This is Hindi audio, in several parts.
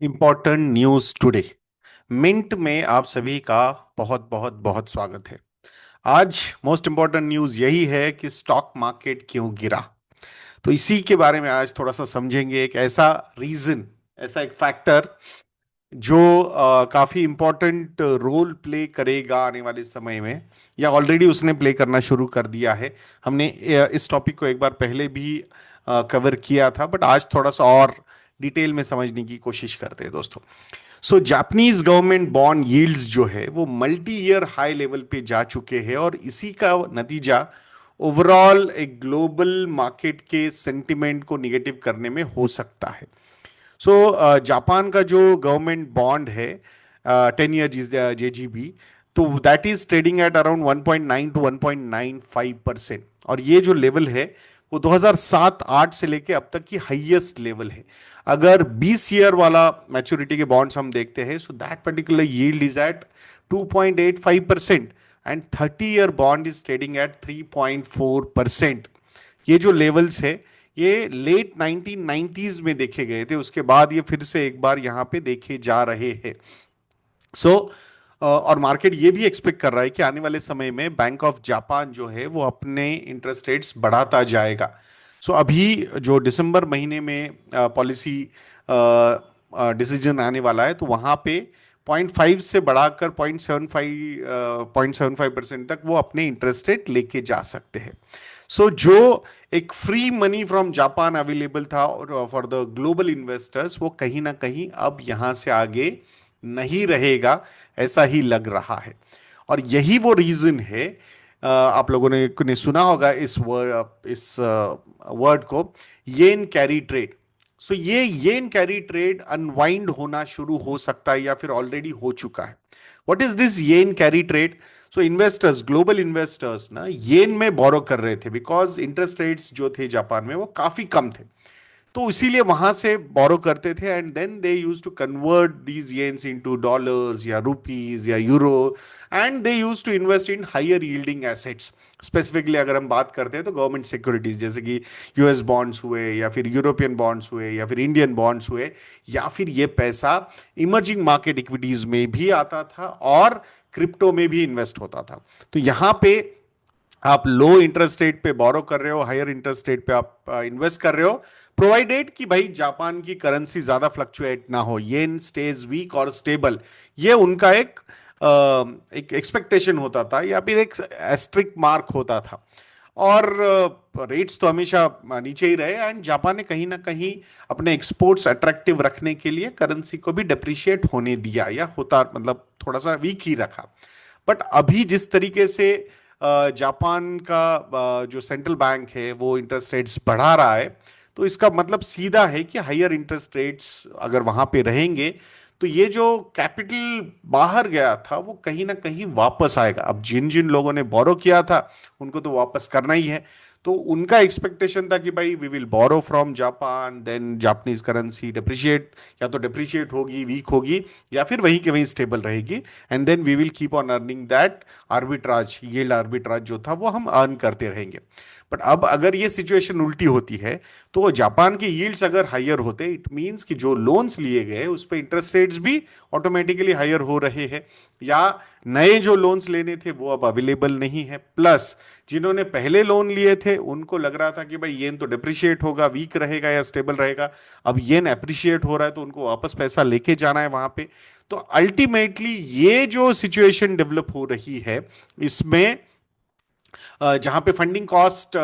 Important news today. मिंट में आप सभी का बहुत बहुत बहुत स्वागत है। आज मोस्ट इंपॉर्टेंट न्यूज यही है कि स्टॉक मार्केट क्यों गिरा। तो इसी के बारे में आज थोड़ा सा समझेंगे। एक ऐसा रीजन, ऐसा एक फैक्टर जो काफी इंपॉर्टेंट रोल प्ले करेगा आने वाले समय में, या ऑलरेडी उसने प्ले करना शुरू कर दिया है। हमने इस टॉपिक को एक बार पहले भी कवर किया था, बट आज थोड़ा सा और डिटेल में समझने की कोशिश करते हैं दोस्तों। So Japanese government bond yields जो है वो मल्टी ईयर हाई लेवल पे जा चुके हैं, और इसी का नतीजा ओवरऑल एक ग्लोबल मार्केट के सेंटिमेंट को निगेटिव करने में हो सकता है। सो जापान का जो गवर्नमेंट बॉन्ड है 10 ईयर JGB, तो that is trading at around 1.9 to 1.95%। और ये जो लेवल है वो 2007-8 से लेके अब तक की हाईएस्ट लेवल है। अगर 20 ईयर वाला मैच्योरिटी के बॉन्ड्स हम देखते हैं, so that particular yield is at 2.85%, and 30 year bond is trading at 3.4%। ये जो लेवल्स है ये लेट 1990s में देखे गए थे, उसके बाद ये फिर से एक बार यहां पे देखे जा रहे हैं। सो और मार्केट ये भी एक्सपेक्ट कर रहा है कि आने वाले समय में बैंक ऑफ जापान जो है वो अपने इंटरेस्ट रेट्स बढ़ाता जाएगा। सो अभी जो दिसंबर महीने में पॉलिसी डिसीजन आने वाला है, तो वहां पे 0.5 से बढ़ाकर 0.75% तक वो अपने इंटरेस्ट रेट लेके जा सकते हैं। सो जो एक free money from Japan available था फॉर द ग्लोबल इन्वेस्टर्स, वो कहीं ना कहीं अब यहां से आगे नहीं रहेगा, ऐसा ही लग रहा है। और यही वो रीजन है, आप लोगों ने सुना होगा इस वर्ड को, येन कैरी ट्रेड। सो ये येन कैरी ट्रेड अनवाइंड होना शुरू हो सकता है या फिर ऑलरेडी हो चुका है। What is this yen carry trade? So investors, global investors ना येन में बोरो कर रहे थे, बिकॉज इंटरेस्ट रेट्स जो थे जापान में वो काफी कम थे। तो इसीलिए वहां से बोरो करते थे, and then they used to convert these yens into dollars या रुपीज या euro, and they used to invest in higher yielding assets. Specifically अगर हम बात करते हैं तो गवर्नमेंट सिक्योरिटीज, जैसे कि यूएस बॉन्ड्स हुए, या फिर यूरोपियन बॉन्ड्स हुए, या फिर इंडियन बॉन्ड्स हुए, या फिर ये पैसा इमर्जिंग मार्केट इक्विटीज में भी आता था और क्रिप्टो में भी इन्वेस्ट होता था। तो यहां पे आप लो इंटरेस्ट रेट पे बोरो कर रहे हो, हायर इंटरेस्ट रेट पे आप इन्वेस्ट कर रहे हो, प्रोवाइडेड कि भाई जापान की करेंसी ज्यादा फ्लक्चुएट ना हो, येन स्टेज वीक और स्टेबल। ये उनका एक एक्सपेक्टेशन होता था, या फिर एक एस्ट्रिक मार्क होता था। और रेट्स तो हमेशा नीचे ही रहे, एंड जापान ने कहीं ना कहीं अपने एक्सपोर्ट्स अट्रैक्टिव रखने के लिए करेंसी को भी डिप्रिशिएट होने दिया, या होता मतलब थोड़ा सा वीक ही रखा। बट अभी जिस तरीके से जापान का जो सेंट्रल बैंक है वो इंटरेस्ट रेट्स बढ़ा रहा है, तो इसका मतलब सीधा है कि हायर इंटरेस्ट रेट्स अगर वहां पे रहेंगे, तो ये जो कैपिटल बाहर गया था वो कहीं ना कहीं वापस आएगा। अब जिन जिन लोगों ने बोरो किया था उनको तो वापस करना ही है। तो उनका एक्सपेक्टेशन था कि भाई we will borrow from Japan, then Japanese currency depreciate, या तो डिप्रिशिएट होगी, वीक होगी, या फिर वहीं के वहीं स्टेबल रहेगी, and then we will keep on earning that arbitrage, yield arbitrage जो था वो हम अर्न करते रहेंगे। बट अब अगर ये सिचुएशन उल्टी होती है, तो जापान के यील्ड्स अगर हायर होते, इट मींस कि जो लोन्स लिए गए उस पे इंटरेस्ट रेट्स भी ऑटोमेटिकली हायर हो रहे हैं, या नए जो लोन्स लेने थे वो अब अवेलेबल नहीं है। प्लस जिन्होंने पहले लोन लिए थे उनको लग रहा था कि भाई येन तो डिप्रिशिएट होगा, वीक रहेगा या स्टेबल रहेगा, अब येन अप्रिशिएट हो रहा है तो उनको वापस पैसा लेके जाना है वहां पे। तो अल्टीमेटली ये जो सिचुएशन डेवलप हो रही है, इसमें जहां पे फंडिंग कॉस्ट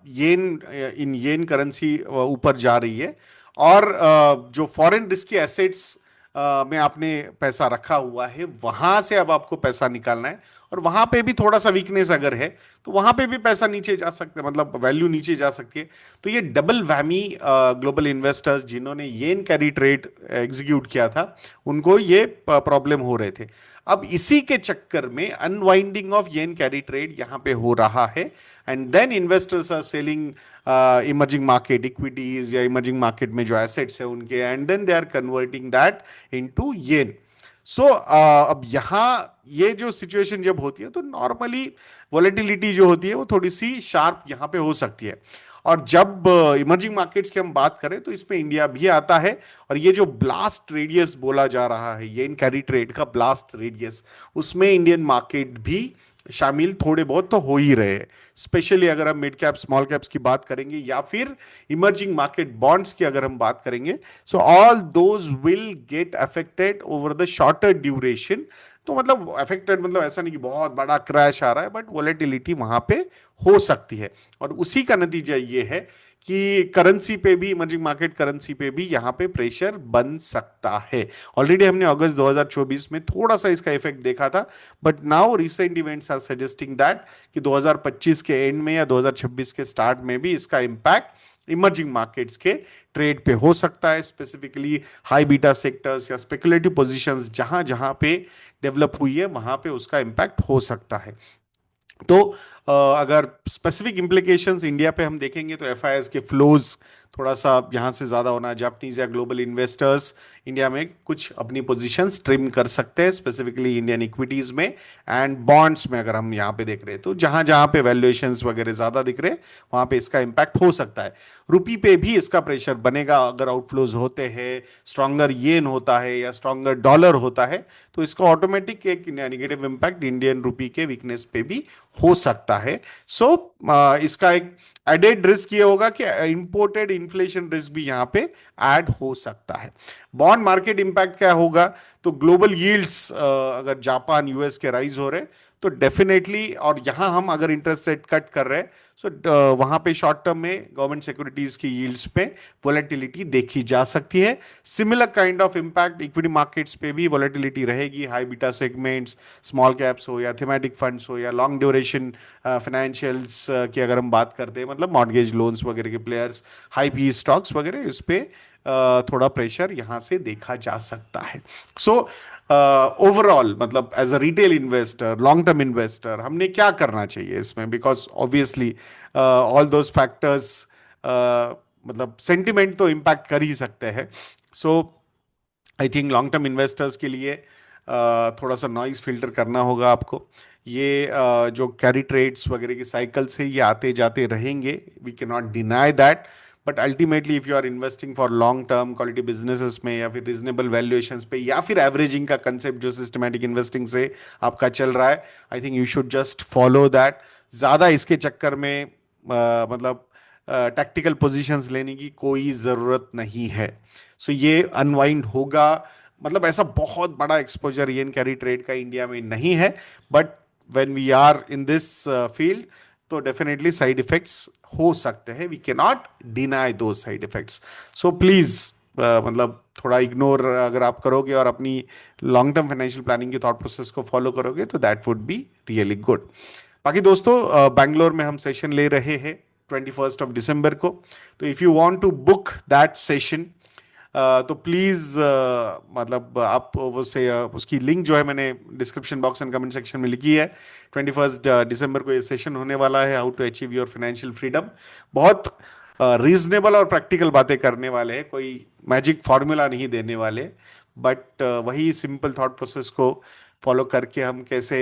येन, इन येन करेंसी ऊपर जा रही है, और जो फॉरेन रिस्की एसेट्स में आपने पैसा रखा हुआ है वहां से अब आपको पैसा निकालना है, और वहां पे भी थोड़ा सा वीकनेस अगर है तो वहां पे भी पैसा नीचे जा सकता है, मतलब वैल्यू नीचे जा सकती है। तो ये डबल वैमी ग्लोबल इन्वेस्टर्स जिन्होंने येन कैरी ट्रेड एग्जीक्यूट किया था उनको ये प्रॉब्लम हो रहे थे। अब इसी के चक्कर में unwinding of yen carry trade यहां पे हो रहा है, and then investors are selling emerging market equities या इमर्जिंग मार्केट में जो एसेट्स है उनके, and then they are converting that into yen. So अब यहाँ ये जो सिचुएशन जब होती है तो नॉर्मली वॉलेटिलिटी जो होती है वो थोड़ी सी शार्प यहाँ पे हो सकती है। और जब इमर्जिंग मार्केट्स की हम बात करें तो इसमें इंडिया भी आता है। और ये जो ब्लास्ट रेडियस बोला जा रहा है, ये इन कैरी ट्रेड का ब्लास्ट रेडियस, उसमें इंडियन मार्केट भी शामिल थोड़े बहुत तो हो ही रहे हैं। स्पेशली अगर हम मिड कैप स्मॉल कैप्स की बात करेंगे या फिर इमर्जिंग मार्केट बॉन्ड्स की अगर हम बात करेंगे, so all those will get affected over the shorter duration. तो मतलब अफेक्टेड मतलब ऐसा नहीं कि बहुत बड़ा क्रैश आ रहा है, बट वॉलेटिलिटी वहां पे हो सकती है। और उसी का नतीजा ये है कि करेंसी पे भी, इमर्जिंग मार्केट करेंसी पे भी यहाँ पे प्रेशर बन सकता है। ऑलरेडी हमने अगस्त 2024 में थोड़ा सा इसका इफेक्ट देखा था, but now recent events are suggesting that कि 2025 के एंड में या 2026 के स्टार्ट में भी इसका इम्पैक्ट इमर्जिंग मार्केट्स के ट्रेड पे हो सकता है। स्पेसिफिकली हाई बीटा सेक्टर्स या स्पेकुलेटिव पोजीशंस जहां जहां पे डेवलप हुई है वहां पे उसका इम्पैक्ट हो सकता है। तो अगर स्पेसिफिक इंप्लीकेशंस इंडिया पे हम देखेंगे तो एफआईएस के फ्लोज थोड़ा सा यहां से ज्यादा होना, जापानीज या ग्लोबल इन्वेस्टर्स इंडिया में कुछ अपनी पोजीशंस ट्रिम कर सकते हैं, स्पेसिफिकली इंडियन इक्विटीज में एंड बॉन्ड्स में। अगर हम यहाँ पे देख रहे हैं तो जहां जहां पे वैल्यूएशंस वगैरह ज्यादा दिख रहे हैं वहां पे इसका इंपैक्ट हो सकता है। रुपी पे भी इसका प्रेशर बनेगा अगर आउटफ्लोज होते हैं, स्ट्रॉन्गर येन होता है या स्ट्रॉन्गर डॉलर होता है, तो इसका ऑटोमेटिक एक नेगेटिव इंपैक्ट इंडियन रुपी के वीकनेस पे भी हो सकता है। सो इसका एक एडेड रिस्क ये होगा कि इंपोर्टेड इन्फ्लेशन रिस्क भी यहां पे ऐड हो सकता है। बॉन्ड मार्केट इंपैक्ट क्या होगा? तो ग्लोबल यील्ड्स अगर जापान यूएस के राइज हो रहे तो डेफिनेटली, और यहां हम अगर इंटरेस्ट रेट कट कर रहे हैं, सो वहां पे शॉर्ट टर्म में गवर्नमेंट सिक्योरिटीज की यील्ड्स पे वोलेटिलिटी देखी जा सकती है। Similar kind of impact equity markets पे भी वोलेटिलिटी रहेगी। High beta segments, small caps हो या थीमेटिक फंड्स हो या लॉन्ग ड्यूरेशन फाइनेंशियल्स की अगर हम बात करते हैं, मतलब मॉर्गेज लोन्स वगैरह के प्लेयर्स, हाई पी स्टॉक्स वगैरह, इस पे थोड़ा प्रेशर यहां से देखा जा सकता है। सो ओवरऑल मतलब as a retail investor, long term investor, हमने क्या करना चाहिए इसमें? Because obviously all those factors मतलब सेंटिमेंट तो इम्पैक्ट कर ही सकते हैं। So I think long term investors के लिए थोड़ा सा नॉइज फिल्टर करना होगा आपको। ये जो कैरी ट्रेड्स वगैरह की साइकिल्स है ये आते जाते रहेंगे, we can not deny that. But ultimately if you are investing for long term quality businesses में या फिर रिजनेबल वैल्यूएशंस पे या फिर एवरेजिंग का कंसेप्ट जो सिस्टमैटिक इन्वेस्टिंग से आपका चल रहा है, I think you should just follow that. ज़्यादा इसके चक्कर में मतलब टैक्टिकल पोजीशंस लेने की कोई ज़रूरत नहीं है। सो ये अनवाइंड होगा, मतलब ऐसा बहुत बड़ा एक्सपोजर येन कैरी ट्रेड का इंडिया में नहीं है, but when we are in this field तो डेफिनेटली साइड इफेक्ट्स हो सकते हैं। वी कैन नॉट डिनाई दो साइड इफेक्ट्स। सो प्लीज मतलब थोड़ा इग्नोर अगर आप करोगे और अपनी लॉन्ग टर्म फाइनेंशियल प्लानिंग की थॉट प्रोसेस को फॉलो करोगे तो that would be really good. बाकी दोस्तों बैंगलोर में हम सेशन ले रहे हैं 21 दिसंबर को। तो if you want to book that session तो प्लीज मतलब आप वो से उसकी लिंक जो है मैंने description box and comment section में लिखी है। 21 दिसंबर को ये सेशन होने वाला है, how to achieve your financial freedom. बहुत रीजनेबल और प्रैक्टिकल बातें करने वाले हैं, कोई मैजिक फॉर्मूला नहीं देने वाले, बट वही सिंपल थॉट प्रोसेस को फॉलो करके हम कैसे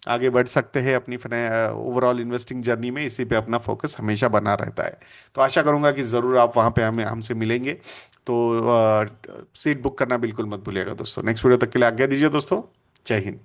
आगे बढ़ सकते हैं अपनी ओवरऑल इन्वेस्टिंग जर्नी में, इसी पे अपना फोकस हमेशा बना रहता है। तो आशा करूंगा कि ज़रूर आप वहाँ पे हमें हमसे मिलेंगे। तो सीट बुक करना बिल्कुल मत भूलिएगा दोस्तों। नेक्स्ट वीडियो तक के लिए आज्ञा दीजिए दोस्तों। जय हिंद।